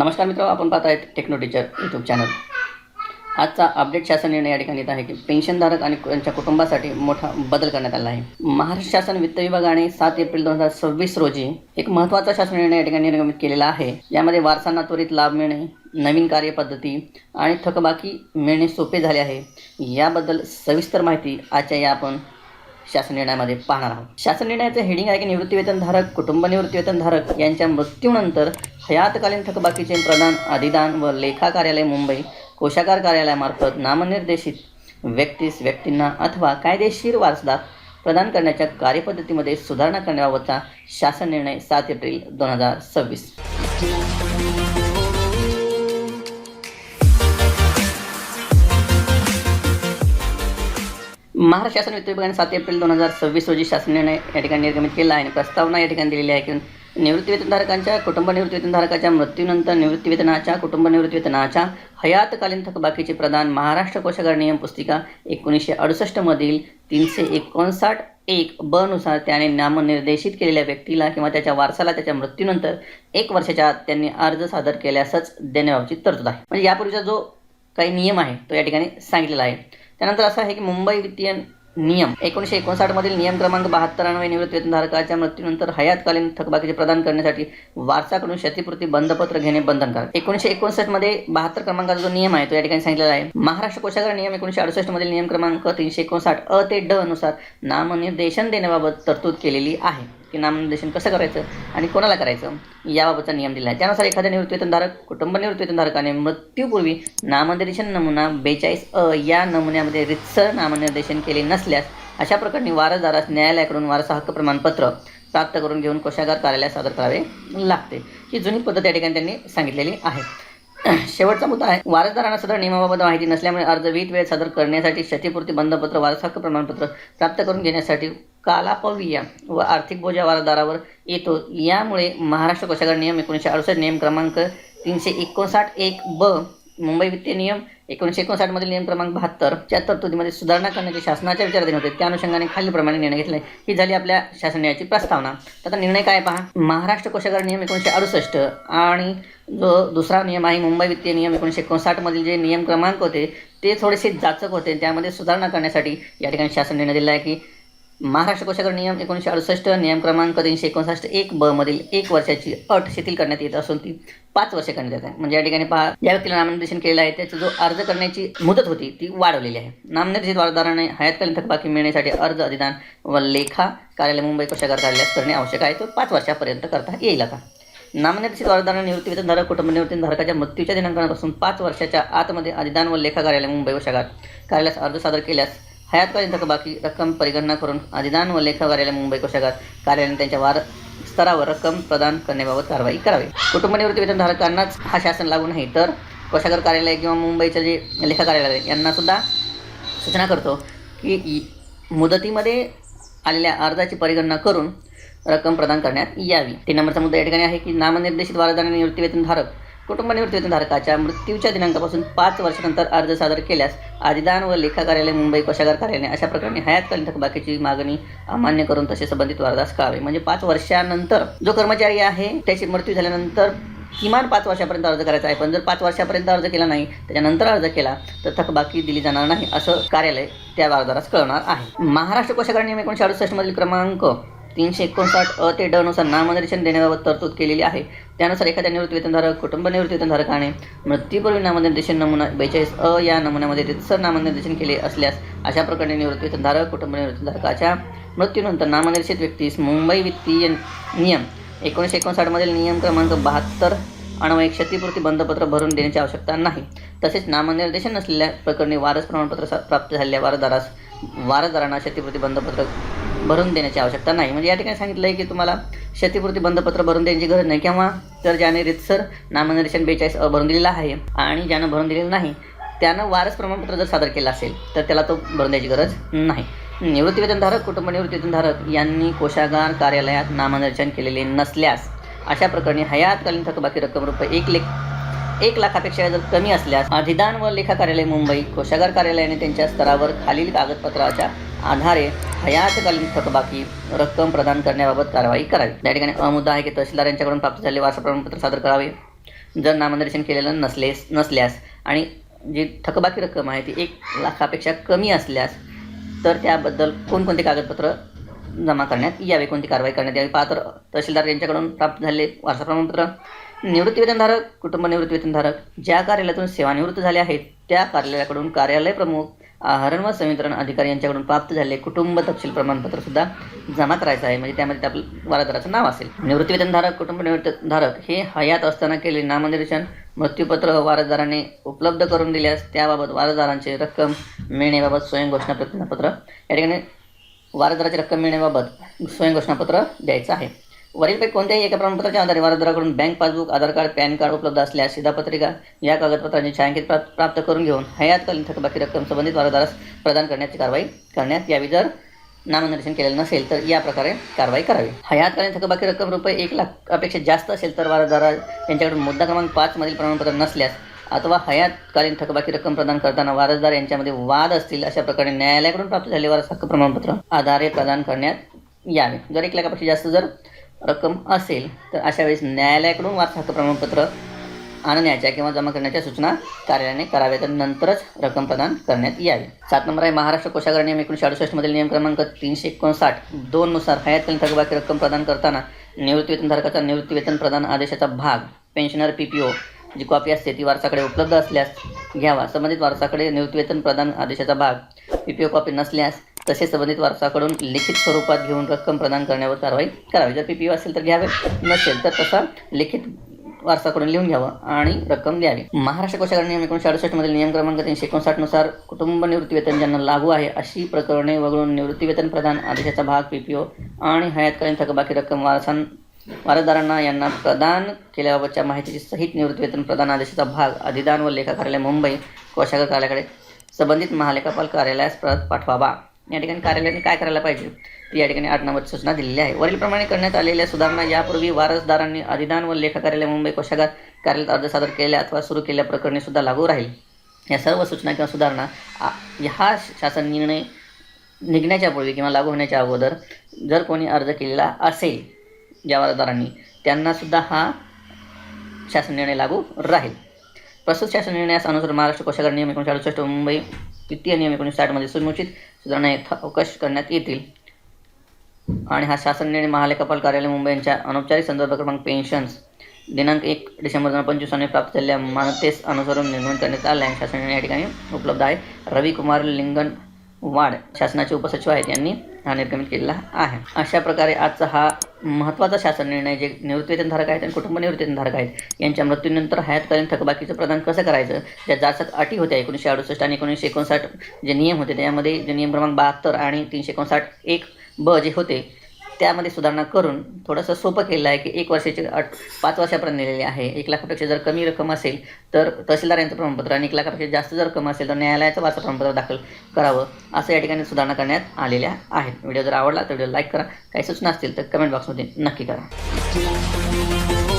नमस्कार मित्र, आपण पाहत आहेत टेक्नो टीचर यूट्यूब चॅनल। आजचा अपडेट शासन निर्णय या ठिकाणी येत आहे की पेन्शनधारक आणि त्यांच्या कुटुंबासाठी मोठा बदल करण्यात आला आहे। महाराष्ट्र शासन वित्त विभागाने 7 एप्रिल 2026 रोजी एक महत्त्वाचा शासन निर्णय या ठिकाणी निर्गमित केलेला आहे। यामध्ये वारसांना त्वरित लाभ मिळणे, नवीन कार्यपद्धती आणि थकबाकी मिळणे सोपे झाले आहे। याबद्दल सविस्तर माहिती आजच्या या आपण शासन निर्णयामध्ये पाहणार आहोत। शासन निर्णयाचे हेडिंग आहे की निवृत्तीवेतनधारक, कुटुंब निवृत्तीवेतनधारक यांच्या मृत्यूनंतर हयातकालीन थकबाकीचे प्रदान अधिदान व लेखा कार्यालय मुंबई कोषागार कार्यालयामार्फत नामनिर्देशित व्यक्तींना अथवा कायदेशीर वारसदार प्रदान करण्याच्या कार्यपद्धतीमध्ये सुधारणा करण्याबाबतचा शासन निर्णय 7 एप्रिल 2026। महाराष्ट्र शासन वित्त विभागाने 7 एप्रिल 2026 रोजी शासन निर्णय या ठिकाणी निर्गमित केला आहे आणि प्रस्तावना या ठिकाणी दिलेली आहे की निवृत्तीवेतनधारकांच्या कुटुंब निवृत्तीवेतनधारकाच्या मृत्यूनंतर निवृत्तीवेतनाच्या कुटुंब निवृत्तीवेतनाच्या हयातकालीन थकबाकीचे प्रदान महाराष्ट्र कोषागार नियम पुस्तिका 1968 मधील 359(1) ब नुसार त्याने नामनिर्देशित केलेल्या व्यक्तीला किंवा त्याच्या वारसाला त्याच्या मृत्यूनंतर 1 वर्षाच्या आत त्यांनी अर्ज सादर केल्यासच देण्याबाबतची तरतूद आहे। म्हणजे यापूर्वीचा जो काही नियम आहे तो या ठिकाणी सांगितलेला आहे। त्यानंतर असं आहे की मुंबई वित्तीय नियम 1959 मधील नियम क्रमांक 72 अन्वये निवृत्तीवेतनधारकाच्या मृत्यूनंतर हयातकालीन थकबाकीचे प्रदान करण्यासाठी वारसाकडून क्षतिपूर्ती बंधपत्र घेणे बंधनकारक। 1959 मध्ये 72 क्रमांकाचा जो नियम आहे तो या ठिकाणी सांगितलेला आहे। महाराष्ट्र कोषागार नियम 1968 मधील नियम क्रमांक 359 अ ते ड नुसार नामनिर्देशन देण्याबाबत तरतूद केलेली आहे की नामनिर्देशन कसं करायचं आणि कोणाला करायचं याबाबतचा नियम दिला आहे। त्यानुसार एखाद्या निवृत्तीवेतनधारक कुटुंब निवृत्तीवेतनधारकाने मृत्यूपूर्वी नामनिर्देशन नमुना 42 अ या नमुन्यामध्ये रितसर नामनिर्देशन केले नसल्यास अशा प्रकरणी वारसदारास न्यायालयाकडून वारसा हक्क प्रमाणपत्र प्राप्त करून घेऊन कोषागार कार्यालयात सादर करावे लागते। ही जुनी पद्धत या ठिकाणी त्यांनी सांगितलेली आहे। शेवटचा मुद्दा आहे, वारसदारांना सदर नियमाबाबत माहिती नसल्यामुळे अर्ज वेळेत सादर करण्यासाठी क्षतिपूर्ती बंधपत्र वारसा हक्क प्रमाणपत्र प्राप्त करून घेण्यासाठी कालापव्य व आर्थिक बोजा वारसदारावर येतो। यामुळे महाराष्ट्र कोषागार नियम 1968 नियम क्रमांक 359(1) ब मुंबई वित्तीय नियम 1959 मधील नियम क्रमांक 72 च्या तरतुदीमध्ये सुधारणा करण्याचे शासनाच्या विचाराधीन होते। त्या अनुषंगाने खालीलप्रमाणे निर्णय घेतला आहे। ही झाली आपल्या शासन निर्णयाची प्रस्तावना। आता निर्णय काय पहा, महाराष्ट्र कोषागार नियम 1968 आणि जो दुसरा नियम आहे मुंबई वित्तीय नियम 1959 मधील जे नियम क्रमांक होते ते थोडेसे जाचक होते। त्यामध्ये सुधारणा करण्यासाठी या ठिकाणी शासन निर्णय दिला आहे की महाराष्ट्र कोषागार नियम 1968 नियम क्रमांक 359(1) ब मधील 1 वर्षाची अट शिथिल करण्यात येत असून ती 5 वर्षे करण्यात येत आहे। म्हणजे या ठिकाणी पहा, ज्या व्यक्तीला नामनिर्देशन केलेलं आहे त्याचा जो अर्ज करण्याची मुदत होती ती वाढवलेली आहे। नामनिर्देशित वारसदाराने हयातकालीन थकबाकी मिळण्यासाठी अर्ज अधिदान व लेखा कार्यालय मुंबई कोषागार कार्यालयात करणे आवश्यक आहे। तो 5 वर्षापर्यंत करता येईल। आता नामनिर्देशित वारसदाराने निवृत्तीवेतनधारक कुटुंब निवृत्तीवेतनधारकाच्या मृत्यूच्या दिनांकापासून 5 वर्षाच्या आतमध्ये अधिदान व लेखा कार्यालय मुंबई कोषागार कार्यालयास अर्ज सादर केल्यास हयातकालीन थकबाकी रक्कम परिगणना करून अधिदान व लेखा कार्यालय मुंबई कोषागार कार्यालयाने त्यांच्या स्तरावर रक्कम प्रदान करण्याबाबत कारवाई करावी। कुटुंब निवृत्तीवेतनधारकांनाच हा शासन लागू नाही तर कोषागार कार्यालय किंवा मुंबईचं जे लेखा कार्यालय आहे यांना सुद्धा सूचना करतो की मुदतीमध्ये आलेल्या अर्जाची परिगणना करून रक्कम प्रदान करण्यात यावी। 3 नंबरचा मुद्दा या ठिकाणी आहे की नामनिर्देशित वारसदाराने निवृत्तीवेतनधारक कुटुंब निवृत्तीवेतनधारकाच्या मृत्यूच्या दिनांकापासून 5 वर्षानंतर अर्ज सादर केल्यास अधिदान व लेखा कार्यालय मुंबई कोषागार कार्यालयाने अशा प्रकारे हयातकालीन थकबाकीची मागणी अमान्य करून तसे संबंधित वारसदारास कळावे। म्हणजे 5 वर्षानंतर जो कर्मचारी आहे त्याची मृत्यू झाल्यानंतर किमान 5 वर्षापर्यंत अर्ज करायचा आहे। पण जर 5 वर्षापर्यंत अर्ज केला नाही त्याच्यानंतर अर्ज केला तर थकबाकी दिली जाणार नाही असं कार्यालय त्या वारसदारास कळवणार आहे। महाराष्ट्र कोषागार नियम 1968 मधील क्रमांक 359 अ ते ड नुसार नामनिर्देशन देण्याबाबत तरतूद केलेली आहे। त्यानुसार एखाद्या निवृत्तीवेतनधारक कुटुंब निवृत्तीवेतनधारकाने मृत्यूपूर्वी नामनिर्देशन नमुना 42 अ या नमुन्यामध्ये रितसर नामनिर्देशन केले असल्यास अशा प्रकारे निवृत्तीवेतनधारक कुटुंब निवृत्तीवेतनधारकाच्या मृत्यूनंतर नामनिर्देशित व्यक्तीस मुंबई वित्तीय नियम 1959 मधील नियम क्रमांक 72 अन्वये क्षतिपूर्ती बंधपत्र भरून देण्याची आवश्यकता नाही। तसेच नामनिर्देशन नसलेल्या प्रकरणी वारस प्रमाणपत्र प्राप्त झालेल्या वारसदारांना क्षतिपूर्ती बंधपत्र भरून देण्याची आवश्यकता नाही। म्हणजे या ठिकाणी सांगितलं आहे की तुम्हाला क्षतिपूर्ती बंधपत्र भरून देण्याची गरज नाही किंवा तर ज्याने रितसर नामनिर्देशन 42 अ भरून दिलेला आहे आणि ज्यानं भरून दिलेलं नाही त्यानं वारस प्रमाणपत्र जर सादर केलं असेल तर त्याला तो भरून द्यायची गरज नाही। निवृत्तीवेतनधारक कुटुंब निवृत्तीवेतनधारक यांनी कोषागार कार्यालयात नामनिर्देशन केलेले नसल्यास अशा प्रकरणी हयातकालीन थकबाकी रक्कम रुपये 1 लाखापेक्षा जर कमी असल्यास अधिदान व लेखा कार्यालय मुंबई कोषागार कार्यालयाने त्यांच्या स्तरावर खालील कागदपत्राच्या आधारे हयातकालीन थकबाकी रक्कम प्रदान करण्याबाबत कारवाई करावी। या ठिकाणी मुद्दा आहे की तहसीलदार यांच्याकडून प्राप्त झालेले वारसा प्रमाणपत्र सादर करावे। जर नामनिर्देशन केलेलं नसल्यास आणि जी थकबाकी रक्कम आहे ती 1 लाखापेक्षा कमी असल्यास तर त्याबद्दल कोणकोणते कागदपत्र जमा करण्यात यावे, कोणती कारवाई करण्यात यावी. पात्र तहसीलदार यांच्याकडून प्राप्त झालेले वारसा प्रमाणपत्र, निवृत्तीवेतनधारक, कुटुंब निवृत्तीवेतनधारक ज्या कार्यालयातून सेवानिवृत्त झाले आहेत त्या कार्यालयाकडून कार्यालय प्रमुख, आहरण व संवितरण अधिकारी यांच्याकडून प्राप्त झालेले कुटुंब तपशील प्रमाणपत्र सुद्धा जमा करायचं आहे. म्हणजे त्यामध्ये आपलं वारसदाराचं नाव असेल. निवृत्तीवेतनधारक, कुटुंब निवृत्तीधारक हे हयात असताना केलेले नामनिर्देशन मृत्यूपत्र वारसदाराने उपलब्ध करून दिल्यास त्याबाबत वारसदारांची रक्कम मिळण्याबाबत स्वयंघोषणा प्रतिज्ञापत्र, या ठिकाणी वारसदाराची रक्कम मिळण्याबाबत स्वयंघोषणापत्र द्यायचं आहे. वरीलपैकी कोणत्याही एका प्रमाणपत्राच्या आधारे वारसदाराकडून बँक पासबुक, आधार कार्ड, पॅन कार्ड उपलब्ध असल्यास शिधापत्रिका या कागदपत्रांची छायांकित प्राप्त करून घेऊन हयातकालीन थकबाकी रक्कम संबंधित वारसदारास प्रदान करण्याची कारवाई करण्यात यावी. जर नामनिर्देशन केलेलं नसेल तर या प्रकारे कारवाई करावी. हयातकालीन थकबाकी रक्कम रुपये 1 लाखापेक्षा जास्त असेल तर वारसदार यांच्याकडून मुद्दा क्रमांक 5 मधील प्रमाणपत्र नसल्यास अथवा हयातकालीन थकबाकी रक्कम प्रदान करताना वारसदार यांच्यामध्ये वाद असतील अशा प्रकारे न्यायालयाकडून प्राप्त झालेले वारस हक्क प्रमाणपत्र आधारे प्रदान करण्यात यावे. जर 1 लाखापेक्षा जास्त जर रक्कम असेल तर अशा वेळेस न्यायालयाकडून वारस हक्क प्रमाणपत्र आणण्याच्या किंवा जमा करण्याच्या सूचना कार्यालयाने कराव्यात आणि नंतरच रक्कम प्रदान करण्यात यावी. 7 नंबर आहे महाराष्ट्र कोषागार नियम 1968 मधील नियम क्रमांक 359(2) नुसार हयातकालीन थकबाकी रक्कम प्रदान करताना निवृत्तीवेतनधारकाचा निवृत्तीवेतन प्रदान आदेशाचा भाग पेन्शनर PPO जी कॉपी असते ती वारसाकडे उपलब्ध असल्यास घ्यावा. संबंधित वारसाकडे निवृत्तीवेतन प्रदान आदेशाचा भाग PPO कॉपी नसल्यास तसेच संबंधित वारसाकडून लिखित स्वरूपात घेऊन रक्कम प्रदान करण्यावर कारवाई करावी. जर PPO असेल तर घ्यावे, नसेल तर तसा लिखित वारसाकडून लिहून घ्यावं आणि रक्कम द्यावी. महाराष्ट्र कोषागार नियम 1968 मधील नियम क्रमांक 359 नुसार कुटुंब निवृत्तीवेतन ज्यांना लागू आहे अशी प्रकरणे वगळून निवृत्तीवेतन प्रदान आदेशाचा भाग PPO आणि हयातकालीन थकबाकी रक्कम वारसदारांना यांना प्रदान केल्याबाबतच्या माहितीची सहित निवृत्तीवेतन प्रदान आदेशाचा भाग अधिदान व लेखा कार्यालय मुंबई कोषागार कार्यालयाकडे संबंधित महालेखापाल कार्यालयास परत पाठवावा. या ठिकाणी कार्यालयाने काय करायला पाहिजे ती या ठिकाणी 8 नंबरची सूचना दिलेली आहे. वरीलप्रमाणे करण्यात आलेल्या सुधारणा यापूर्वी वारसदारांनी अधिदान व लेखा कार्यालय मुंबई कोषागार कार्यालयात अर्ज सादर केल्या अथवा सुरू केल्या प्रकरणी सुद्धा लागू राहील. या सर्व सूचना किंवा सुधारणा हा शासन निर्णय निघण्याच्या पूर्वी किंवा लागू होण्याच्या अगोदर जर कोणी अर्ज केलेला असेल ज्या वारसदारांनी त्यांनासुद्धा हा शासन निर्णय लागू राहील. प्रस्तुत शासन निर्णयास अनुसार महाराष्ट्र कोषागार नियम 1968 मुंबई वित्तीय नियम 1960 मध्ये समुचित सुधारणा अवकाश करण्यात येतील आणि हा शासन निर्णय महालेखापाल कार्यालय मुंबई यांच्या अनौपचारिक संदर्भ क्रमांक पेन्शन्स दिनांक 1 डिसेंबर 2025 रोजी प्राप्त झालेल्या मान्यतेस अनुसरून निर्माण करण्यात आला आहे. शासन निर्णय या ठिकाणी उपलब्ध आहे. रविकुमार लिंगनवाड शासनाचे उपसचिव आहेत यांनी हा निर्गमित केलेला आहे. अशा प्रकारे आजचा हा महत्त्वाचा शासन निर्णय जे निवृत्तीवेतनधारक आहेत आणि कुटुंब निवृत्तीवेतनधारक आहेत यांच्या मृत्यूनंतर हयातकालीन थकबाकीचं प्रदान कसं करायचं, ज्या जाचक अटी होत्या 1968 आणि 1959 जे नियम होते त्यामध्ये जे नियम क्रमांक 72 आणि 359(1)(ब) जे होते त्यामध्ये सुधारणा करून थोडंसं सोपं केलं आहे की 1 वर्षाची अट 5 वर्षापर्यंत नेलेली आहे. 1 लाखापेक्षा जर कमी रक्कम असेल तर तहसीलदार यांचं प्रमाणपत्र आणि 1 लाखापेक्षा जास्त जर रक्कम असेल तर न्यायालयाचं वारसा प्रमाणपत्र दाखल करावं असं या ठिकाणी सुधारणा करण्यात आलेल्या आहेत. व्हिडिओ जर आवडला तर व्हिडिओ लाईक करा. काही सूचना असतील तर कमेंट बॉक्समध्ये नक्की करा.